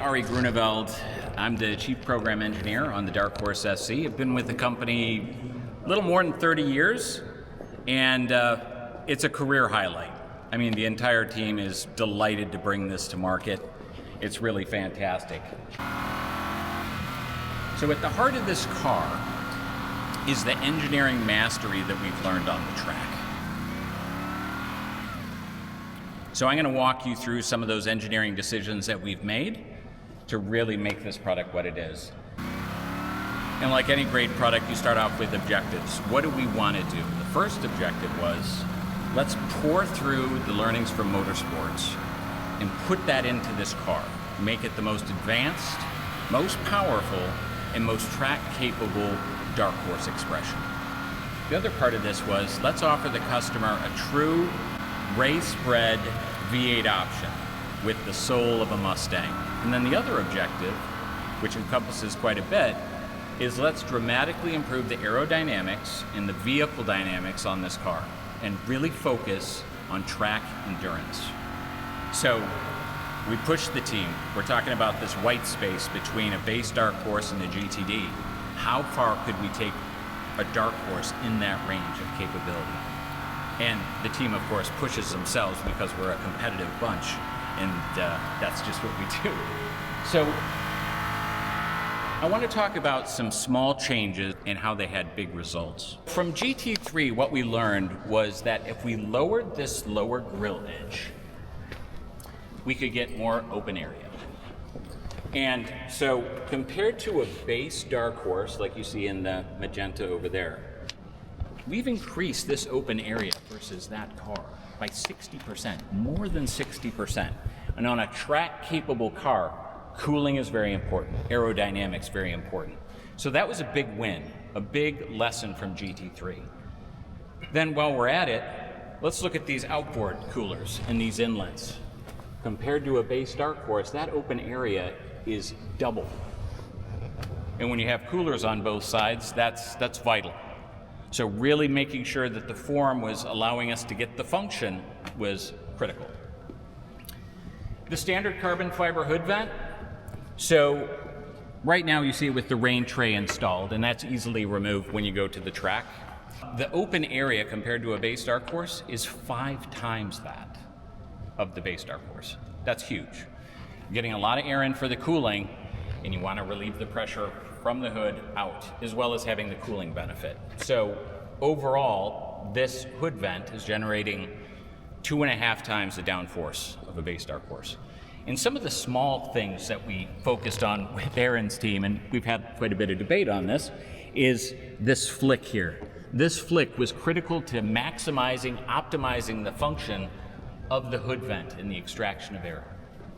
Arie Groeneveld. I'm the Chief Program Engineer on the Darkhorse SC. I've been with the company a little more than 30 years, and it's a career highlight. I mean, the entire team is delighted to bring this to market. It's really fantastic. So at the heart of this car is the engineering mastery that we've learned on the track. So I'm going to walk you through some of those engineering decisions that we've made to really make this product what it is. And like any great product, you start off with objectives. What do we want to do? The first objective was, let's pour through the learnings from motorsports and put that into this car. Make it the most advanced, most powerful, and most track-capable Darkhorse expression. The other part of this was, let's offer the customer a true race-bred V8 option with the soul of a Mustang. And then the other objective, which encompasses quite a bit, is let's dramatically improve the aerodynamics and the vehicle dynamics on this car and really focus on track endurance. So we pushed the team. We're talking about this white space between a base Darkhorse and a GTD. How far could we take a Darkhorse in that range of capability? And the team, of course, pushes themselves because we're a competitive bunch, and that's just what we do. So I want to talk about some small changes and how they had big results. From GT3, what we learned was that if we lowered this lower grille edge, we could get more open area. And so compared to a base Darkhorse, like you see in the magenta over there, we've increased this open area versus that car by 60%, more than 60%. And on a track-capable car, cooling is very important, aerodynamics very important. So that was a big win, a big lesson from GT3. Then while we're at it, let's look at these outboard coolers and these inlets. Compared to a base Darkhorse, that open area is double. And when you have coolers on both sides, that's vital. So really making sure that the form was allowing us to get the function was critical. The standard carbon fiber hood vent. So right now you see it with the rain tray installed, and that's easily removed when you go to the track. The open area compared to a base Darkhorse is 5 times that of the base Darkhorse. That's huge. You're getting a lot of air in for the cooling, and you want to relieve the pressure from the hood out, as well as having the cooling benefit. So overall, this hood vent is generating 2.5 times the downforce of a base Darkhorse. And some of the small things that we focused on with Aaron's team, and we've had quite a bit of debate on this, is this flick here. This flick was critical to maximizing, optimizing the function of the hood vent and the extraction of air.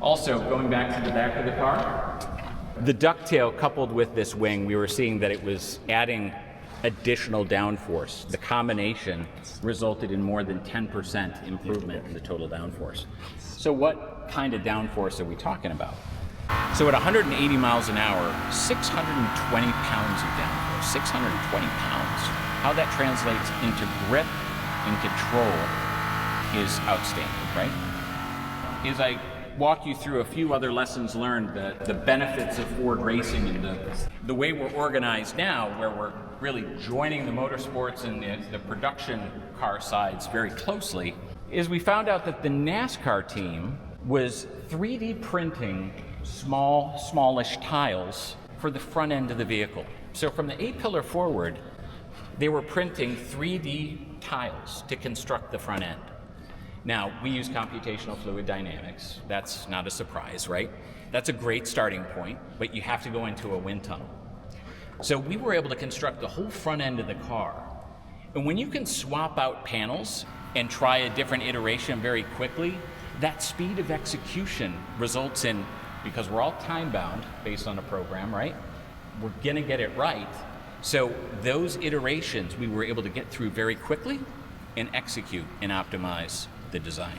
Also, going back to the back of the car, the ducktail coupled with this wing, we were seeing that it was adding additional downforce. The combination resulted in more than 10% improvement in the total downforce. So what kind of downforce are we talking about? So at 180 miles an hour, 620 pounds of downforce, 620 pounds. How that translates into grip and control is outstanding, right? As I walk you through a few other lessons learned, the benefits of Ford racing and the way we're organized now, where we're really joining the motorsports and the production car sides very closely, is we found out that the NASCAR team was 3D printing smallish tiles for the front end of the vehicle. So from the A-pillar forward, they were printing 3D tiles to construct the front end. Now, we use computational fluid dynamics. That's not a surprise, right? That's a great starting point, but you have to go into a wind tunnel. So we were able to construct the whole front end of the car. And when you can swap out panels and try a different iteration very quickly, that speed of execution results in, because we're all time-bound based on a program, right? We're gonna get it right. So those iterations we were able to get through very quickly and execute and optimize the design.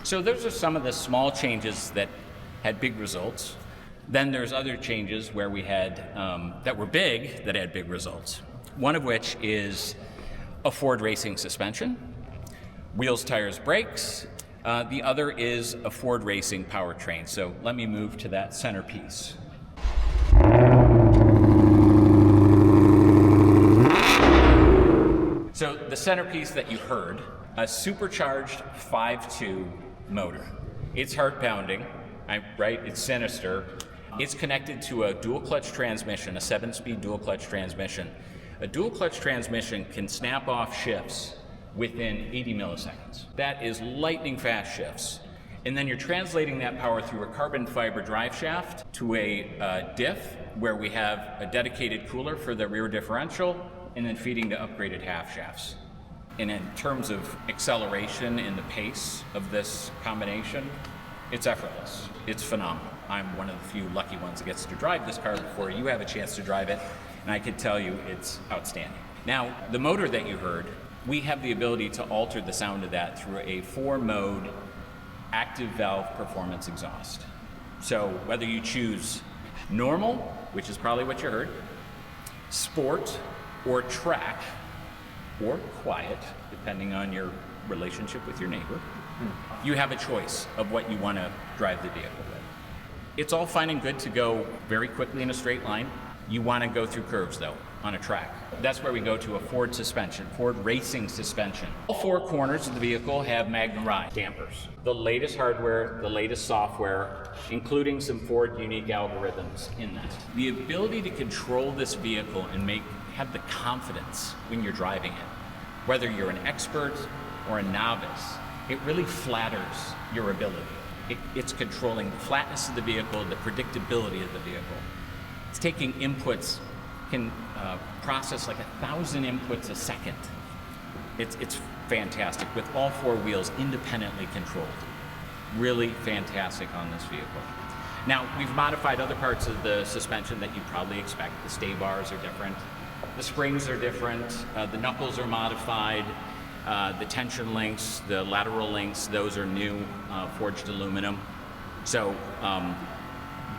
So those are some of the small changes that had big results. Then there's other changes where we had, that were big, that had big results. One of which is a Ford racing suspension, wheels, tires, brakes, The other is a Ford Racing powertrain. So let me move to that centerpiece. So the centerpiece that you heard, a supercharged 5.2 motor. It's heart pounding, right? It's sinister. It's connected to a dual clutch transmission, a 7-speed dual clutch transmission. A dual clutch transmission can snap off shifts within 80 milliseconds. That is lightning fast shifts. And then you're translating that power through a carbon fiber drive shaft to a diff where we have a dedicated cooler for the rear differential and then feeding to upgraded half shafts. And in terms of acceleration and the pace of this combination, it's effortless. It's phenomenal. I'm one of the few lucky ones that gets to drive this car before you have a chance to drive it, and I can tell you it's outstanding. Now, the motor that you heard, we have the ability to alter the sound of that through a 4-mode active valve performance exhaust. So whether you choose normal, which is probably what you heard, sport, or track, or quiet, depending on your relationship with your neighbor, you have a choice of what you want to drive the vehicle with. It's all fine and good to go very quickly in a straight line. You want to go through curves, though, on a track. That's where we go to a Ford suspension, Ford Racing suspension. All 4 corners of the vehicle have Magna Ride dampers. The latest hardware, the latest software, including some Ford unique algorithms in that. The ability to control this vehicle and have the confidence when you're driving it, whether you're an expert or a novice, it really flatters your ability. It's controlling the flatness of the vehicle, the predictability of the vehicle. It's taking inputs, can process like 1,000 inputs a second. It's fantastic with all 4 wheels independently controlled. Really fantastic on this vehicle. Now, we've modified other parts of the suspension that you'd probably expect. The stay bars are different. The springs are different. The knuckles are modified. The tension links, the lateral links, those are new, forged aluminum. So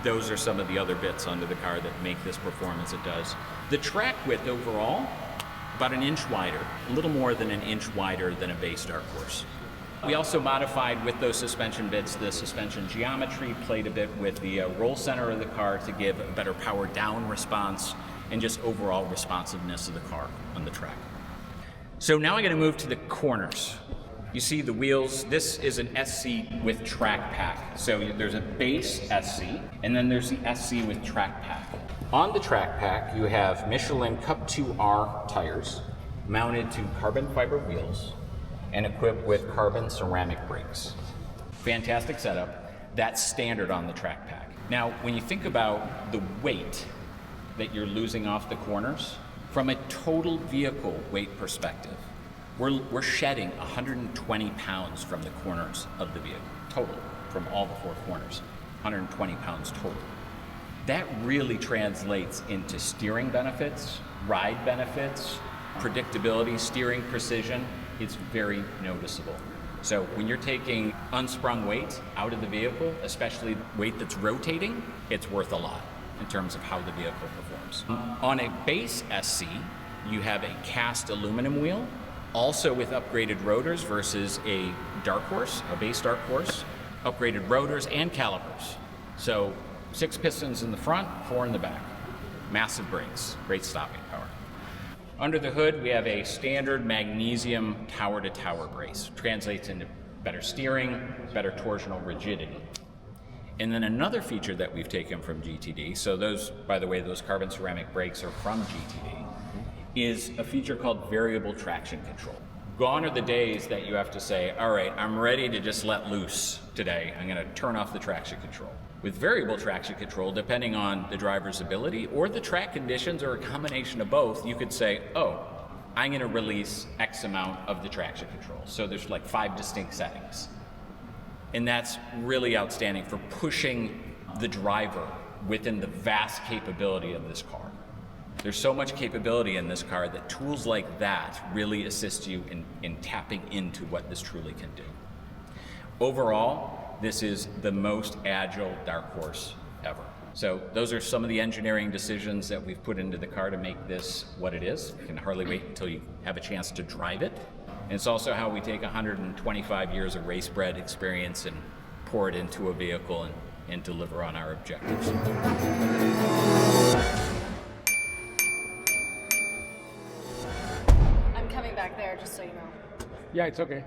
those are some of the other bits under the car that make this perform as it does. The track width overall, about 1 inch wider, a little more than 1 inch wider than a base Darkhorse. We also modified with those suspension bits the suspension geometry, played a bit with the roll center of the car to give a better power down response and just overall responsiveness of the car on the track. So now I'm going to move to the corners. You see the wheels, this is an SC with track pack. So there's a base SC, and then there's the SC with track pack. On the track pack, you have Michelin Cup 2R tires mounted to carbon fiber wheels and equipped with carbon ceramic brakes. Fantastic setup. That's standard on the track pack. Now, when you think about the weight that you're losing off the corners, from a total vehicle weight perspective, we're shedding 120 pounds from the corners of the vehicle, total, from all the 4 corners, 120 pounds total. That really translates into steering benefits, ride benefits, predictability, steering precision. It's very noticeable. So when you're taking unsprung weight out of the vehicle, especially weight that's rotating, it's worth a lot in terms of how the vehicle performs. On a base SC, you have a cast aluminum wheel, also with upgraded rotors versus a Darkhorse, a base Darkhorse, upgraded rotors and calipers. So 6 pistons in the front, 4 in the back. Massive brakes, great stopping power. Under the hood, we have a standard magnesium tower-to-tower brace. Translates into better steering, better torsional rigidity. And then another feature that we've taken from GTD, so those, by the way, those carbon ceramic brakes are from GTD, is a feature called variable traction control. Gone are the days that you have to say, all right, I'm ready to just let loose today. I'm gonna turn off the traction control. With variable traction control, depending on the driver's ability or the track conditions or a combination of both, you could say, oh, I'm gonna release X amount of the traction control. So there's like 5 distinct settings. And that's really outstanding for pushing the driver within the vast capability of this car. There's so much capability in this car that tools like that really assist you in tapping into what this truly can do. Overall, this is the most agile Darkhorse ever. So those are some of the engineering decisions that we've put into the car to make this what it is. You can hardly wait until you have a chance to drive it And it's also how we take 125 years of race-bred experience and pour it into a vehicle and deliver on our objectives. I'm coming back there, just so you know. Yeah, it's okay.